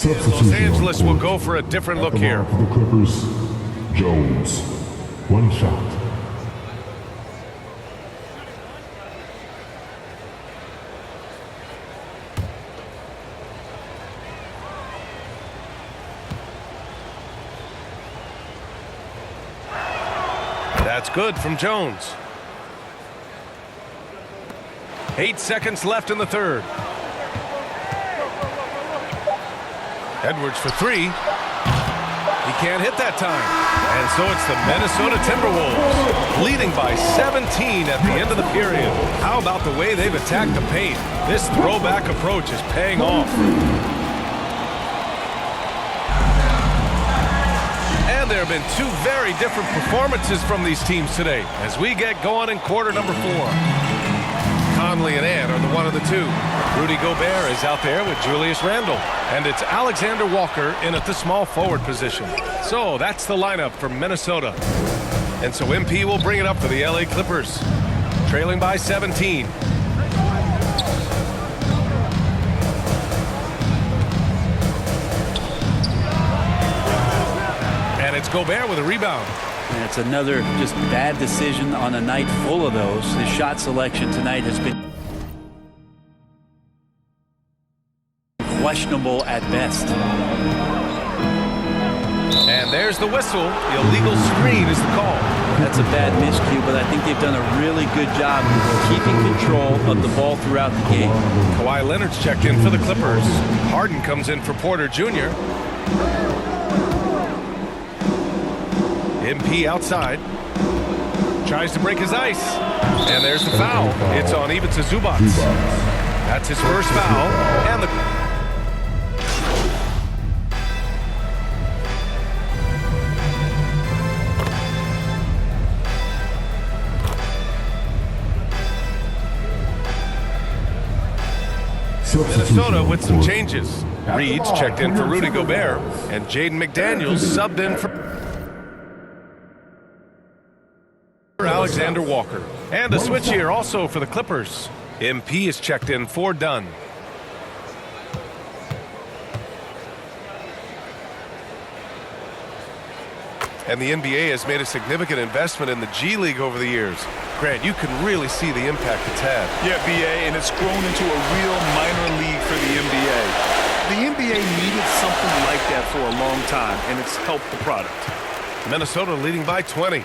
Los Angeles will go for a different look here. For the Clippers, Jones. One shot. That's good from Jones. 8 seconds left in the third. Edwards for three. He can't hit that time. And so it's the Minnesota Timberwolves leading by 17 at the end of the period. How about the way they've attacked the paint? This throwback approach is paying off. And there have been two very different performances from these teams today as we get going in quarter number 4. Conley and Ant are the one of the two. Rudy Gobert is out there with Julius Randle. And it's Alexander Walker in at the small forward position. So that's the lineup for Minnesota. And so MP will bring it up for the LA Clippers. Trailing by 17. And it's Gobert with a rebound. And it's another just bad decision on a night full of those. His shot selection tonight has been questionable at best. And there's the whistle. The illegal screen is the call. That's a bad miscue, but I think they've done a really good job keeping control of the ball throughout the game. Kawhi Leonard's checked in for the Clippers. Harden comes in for Porter Jr. MP outside. Tries to break his ice. And there's the foul. It's on Ivica Zubac. That's his first foul. And the Minnesota with some changes. Reed's checked in for Rudy Gobert, and Jaden McDaniels subbed in for Alexander Walker. And a switch here also for the Clippers. MP is checked in for Dunn. And the NBA has made a significant investment in the G League over the years. Grant, you can really see the impact it's had. Yeah, BA, and it's grown into a real minor league for the NBA. The NBA needed something like that for a long time, and it's helped the product. Minnesota leading by 20.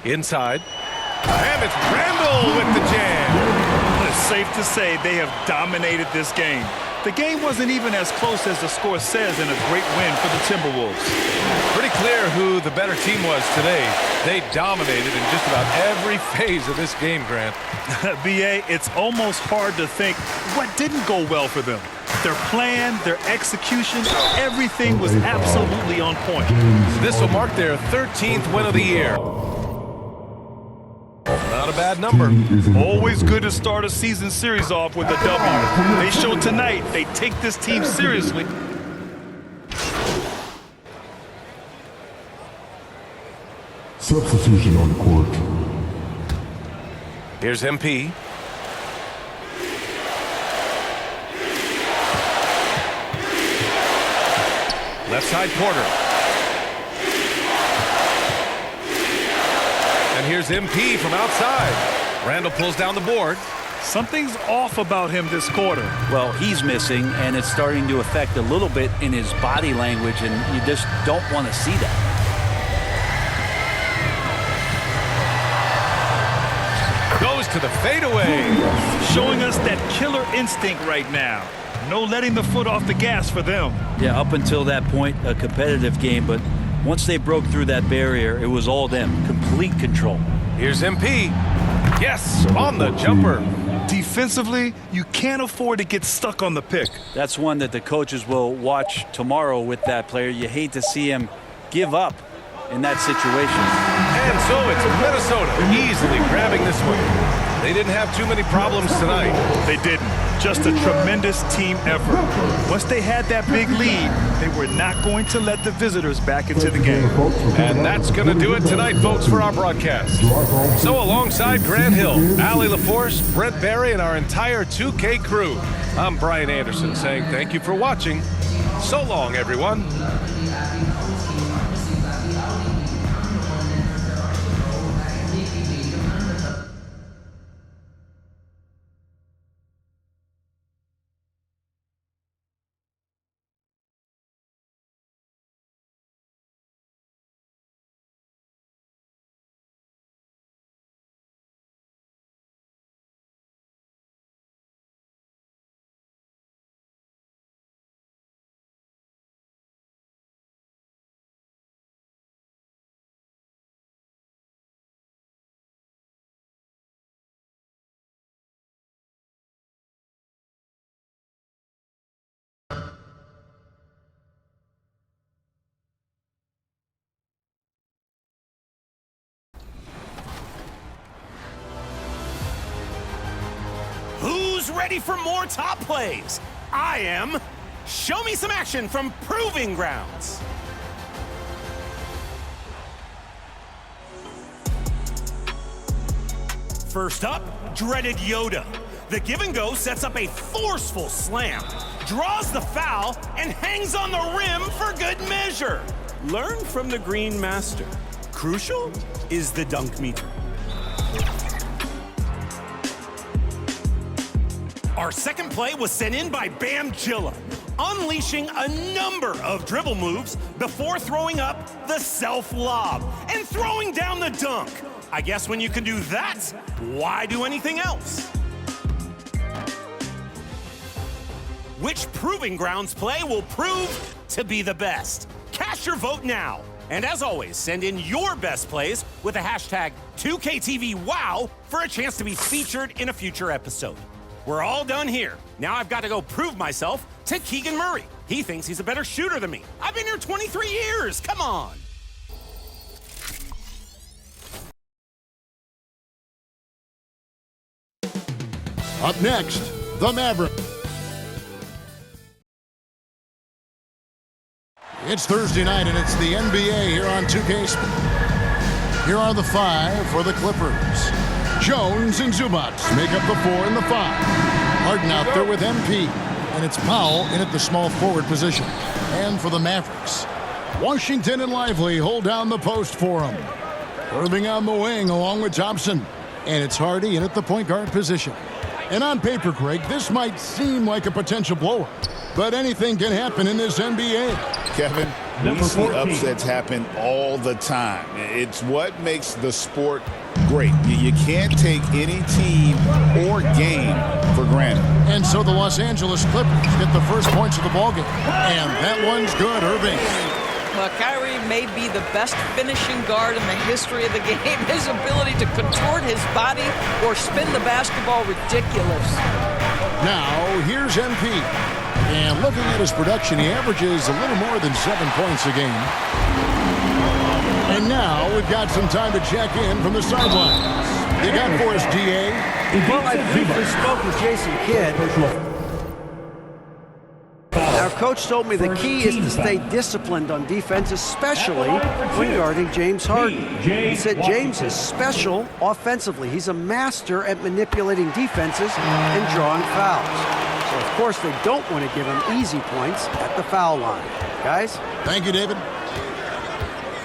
Inside. And it's Randle with the jam. It's safe to say they have dominated this game. The game wasn't even as close as the score says, and a great win for the Timberwolves. Pretty clear who the better team was today. They dominated in just about every phase of this game, Grant. BA, it's almost hard to think what didn't go well for them. Their plan, their execution, everything was absolutely on point. This will mark their 13th win of the year. Not a bad number. Always good to start a season series off with a W. They showed tonight they take this team seriously. Substitution on the court. Here's MP. Left side Porter. And here's MP from outside. Randle pulls down the board. Something's off about him this quarter. Well, he's missing, and it's starting to affect a little bit in his body language, and you just don't want to see that. Goes to the fadeaway. Showing us that killer instinct right now. No letting the foot off the gas for them. Yeah, up until that point, a competitive game, but once they broke through that barrier, it was all them. Complete control. Here's MP. Yes, on the jumper. Defensively, you can't afford to get stuck on the pick. That's one that the coaches will watch tomorrow with that player. You hate to see him give up in that situation. And so it's Minnesota easily grabbing this one. They didn't have too many problems tonight. They didn't. Just a tremendous team effort. Once they had that big lead, they were not going to let the visitors back into the game. And that's going to do it tonight, folks, for our broadcast. So alongside Grant Hill, Allie LaForce, Brent Barry, and our entire 2K crew, I'm Brian Anderson saying thank you for watching. So long, everyone. Who's ready for more top plays? I am. Show me some action from Proving Grounds. First up, dreaded Yoda. The give and go sets up a forceful slam, draws the foul, and hangs on the rim for good measure. Learn from the Green Master. Crucial is the dunk meter. Our second play was sent in by Bam Jilla, unleashing a number of dribble moves before throwing up the self-lob and throwing down the dunk. I guess when you can do that, why do anything else? Which Proving Grounds play will prove to be the best? Cast your vote now. And as always, send in your best plays with the hashtag 2KTVWOW for a chance to be featured in a future episode. We're all done here. Now I've got to go prove myself to Keegan Murray. He thinks he's a better shooter than me. I've been here 23 years. Come on. Up next, the Mavericks. It's Thursday night, and it's the NBA here on 2K Sports. Here are the five for the Clippers. Jones and Zubac make up the 4 and the 5. Harden out there with MP. And it's Powell in at the small forward position. And for the Mavericks, Washington and Lively hold down the post for them. Irving on the wing along with Thompson. And it's Hardy in at the point guard position. And on paper, Craig, this might seem like a potential blowout. But anything can happen in this NBA. Kevin, we see upsets happen all the time. It's what makes the sport great. You can't take any team or game for granted. And so the Los Angeles Clippers get the first points of the ballgame. And that one's good, Irving. Well, Kyrie may be the best finishing guard in the history of the game. His ability to contort his body or spin the basketball, ridiculous. Now, here's MP. And looking at his production, he averages a little more than 7 points a game. And now we've got some time to check in from the sidelines. You got for us, DA? Well, I briefly spoke with Jason Kidd. Our coach told me the key is to stay disciplined on defense, especially when guarding James Harden. He said James is special offensively. He's a master at manipulating defenses and drawing fouls. So, of course, they don't want to give him easy points at the foul line. Guys? Thank you, David.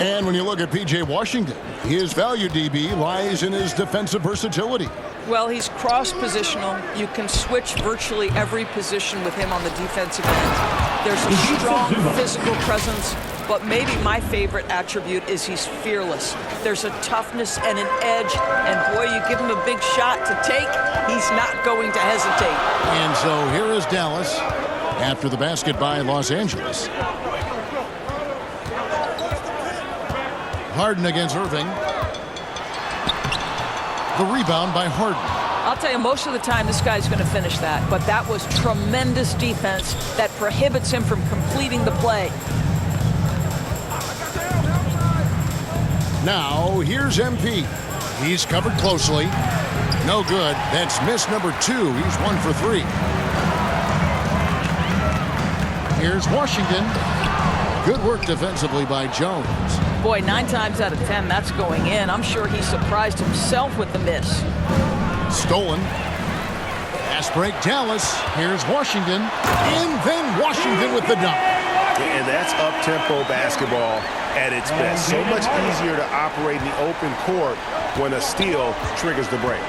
And when you look at P.J. Washington, his value, DB, lies in his defensive versatility. Well, he's cross-positional. You can switch virtually every position with him on the defensive end. There's a strong physical presence, but maybe my favorite attribute is he's fearless. There's a toughness and an edge, and boy, you give him a big shot to take, he's not going to hesitate. And so here is Dallas after the basket by Los Angeles. Harden against Irving. The rebound by Harden. I'll tell you, most of the time this guy's going to finish that, but that was tremendous defense that prohibits him from completing the play. Now, here's MP. He's covered closely. No good. That's miss number 2. He's 1 for 3. Here's Washington. Good work defensively by Jones. Boy, 9 times out of 10, that's going in. I'm sure he surprised himself with the miss. Stolen. Fast break, Dallas. Here's Washington. And then Washington with the dunk. And that's up-tempo basketball at its best. So much easier to operate in the open court when a steal triggers the break.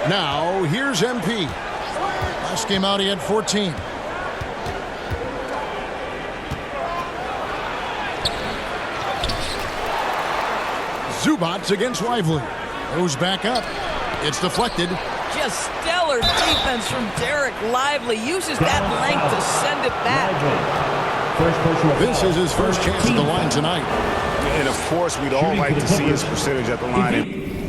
Now, here's MP. Last game out, he had 14. Zubac against Lively. Goes back up. It's deflected. Just stellar defense from Derek Lively. Uses that length to send it back. This is his first chance at the line tonight. And, of course, we'd all like to see his percentage at the line.